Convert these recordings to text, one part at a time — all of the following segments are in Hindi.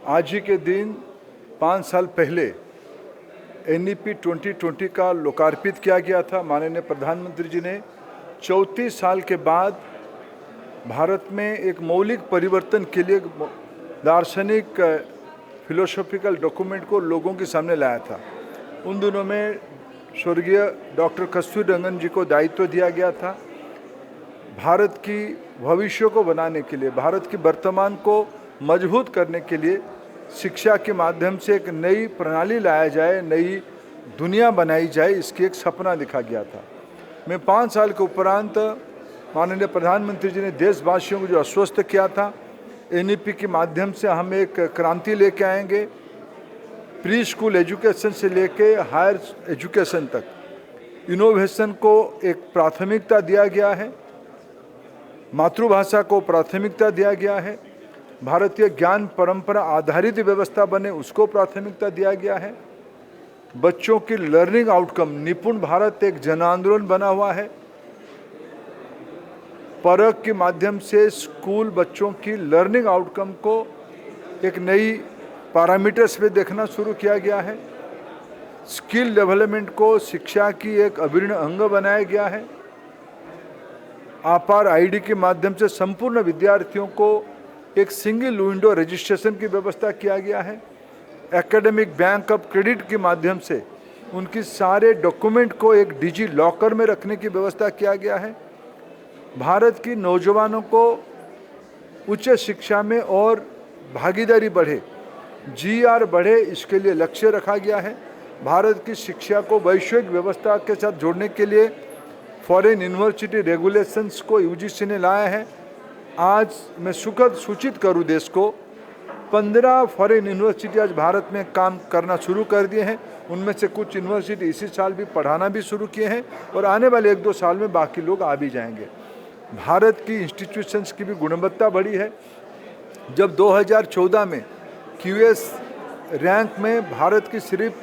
आज ही के दिन 5 साल पहले NEP 2020 का लोकार्पित किया गया था। माननीय प्रधानमंत्री जी ने 34 साल के बाद भारत में एक मौलिक परिवर्तन के लिए दार्शनिक फिलोसॉफिकल डॉक्यूमेंट को लोगों के सामने लाया था। उन दिनों में स्वर्गीय डॉक्टर कस्तूरी रंगन जी को दायित्व दिया गया था भारत की भविष्य को बनाने के लिए, भारत की वर्तमान को मजबूत करने के लिए शिक्षा के माध्यम से एक नई प्रणाली लाया जाए, नई दुनिया बनाई जाए, इसकी एक सपना दिखा गया था। मैं 5 साल के उपरांत माननीय प्रधानमंत्री जी ने देशवासियों को जो आश्वस्त किया था, NEP के माध्यम से हम एक क्रांति लेके आएंगे। प्री स्कूल एजुकेशन से लेके हायर एजुकेशन तक इनोवेशन को एक प्राथमिकता दिया गया है, मातृभाषा को प्राथमिकता दिया गया है, भारतीय ज्ञान परंपरा आधारित व्यवस्था बने उसको प्राथमिकता दिया गया है। बच्चों की लर्निंग आउटकम, निपुण भारत एक जन आंदोलन बना हुआ है। परख के माध्यम से स्कूल बच्चों की लर्निंग आउटकम को एक नई पैरामीटर्स पे देखना शुरू किया गया है। स्किल डेवलपमेंट को शिक्षा की एक अभिन्न अंग बनाया गया है। आपार ID के माध्यम से संपूर्ण विद्यार्थियों को एक सिंगल विंडो रजिस्ट्रेशन की व्यवस्था किया गया है। एकेडमिक बैंक ऑफ क्रेडिट के माध्यम से उनकी सारे डॉक्यूमेंट को एक डिजी लॉकर में रखने की व्यवस्था किया गया है। भारत की नौजवानों को उच्च शिक्षा में और भागीदारी बढ़े, GR बढ़े, इसके लिए लक्ष्य रखा गया है। भारत की शिक्षा को वैश्विक व्यवस्था के साथ जोड़ने के लिए फॉरेन यूनिवर्सिटी रेगुलेशंस को UGC ने लाया है। आज मैं सुखद सूचित करूं देश को, 15 फॉरेन यूनिवर्सिटी आज भारत में काम करना शुरू कर दिए हैं। उनमें से कुछ यूनिवर्सिटी इसी साल भी पढ़ाना भी शुरू किए हैं और आने वाले 1-2 साल में बाकी लोग आ भी जाएंगे। भारत की इंस्टीट्यूशंस की भी गुणवत्ता बढ़ी है। जब 2014 में QS रैंक में भारत की सिर्फ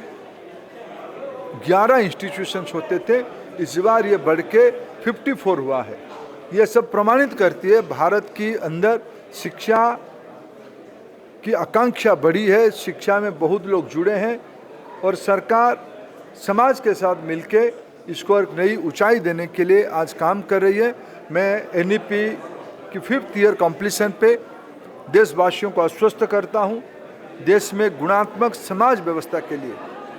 11 इंस्टीट्यूशंस होते थे, इस बार ये बढ़ के 54 हुआ है। ये सब प्रमाणित करती है भारत की अंदर शिक्षा की आकांक्षा बढ़ी है, शिक्षा में बहुत लोग जुड़े हैं और सरकार समाज के साथ मिलके इसको एक नई ऊंचाई देने के लिए आज काम कर रही है। मैं NEP की 5th ईयर कम्प्लीशन पे देशवासियों को आश्वस्त करता हूँ, देश में गुणात्मक समाज व्यवस्था के लिए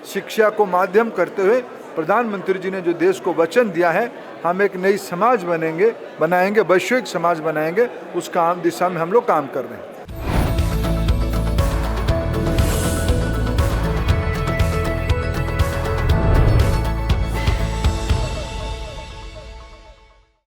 शिक्षा को माध्यम करते हुए प्रधानमंत्री जी ने जो देश को वचन दिया है, हम एक नई समाज बनाएंगे, वैश्विक समाज बनाएंगे, उस काम दिशा में हम लोग काम कर रहे हैं।